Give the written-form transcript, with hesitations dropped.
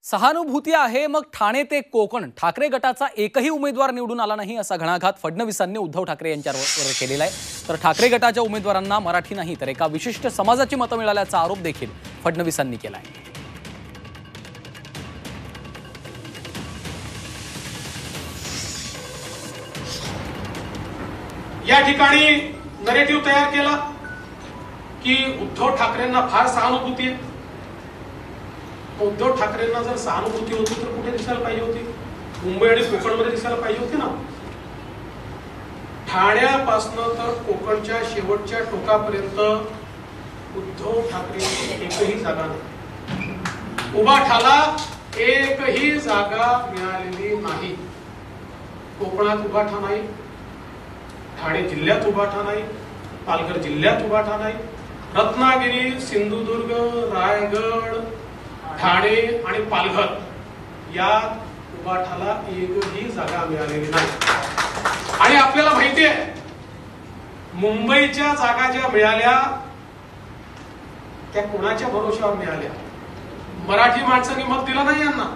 सहानुभूती आहे मग ठाणे ते कोकण ठाकरे गटाचा एकही उमेदवार निवडून आला नाही असा घणाघात फडणवीसांनी उद्धव ठाकरे यांच्यावर केलेला आहे। तर ठाकरे गटाच्या उमेदवारांना मराठी नाही तर एका विशिष्ट समाजाची मतं मिळाल्याचा आरोप देखील फडणवीसांनी केला आहे। या ठिकाणी नरेटिव्ह तयार केला की उद्धव ठाकरेंना फार सहानुभूती आहे। उद्धव ठाकरेंना जर सहानुभूती होती तर कुठे दिसायला पाहिजे होती? मुंबई आणि कोकणमध्ये दिसायला पाहिजे होती ना। ठाण्यापासून तर कोकणच्या शेवटच्या टोकापर्यंत उद्धव ठाकरेंची एकही जागा नाही। उभाठाला एकही जागा मिळालेली नाही। कोकणात उभाठा नाही, ठाणे जिल्ह्यात उभाठा नाही, पालघर जिल्ह्यात उभाठा नाही, रत्नागिरी, सिंधुदुर्ग, रायगड, ठाणे आणि पालघर यात उभाठाला एकही जागा मिळालेली नाही। आणि आपल्याला माहिती आहे मुंबईच्या जागा ज्या मिळाल्या त्या कोणाच्या भरोशावर मिळाल्या? मराठी माणसांनी मत दिलं नाही यांना।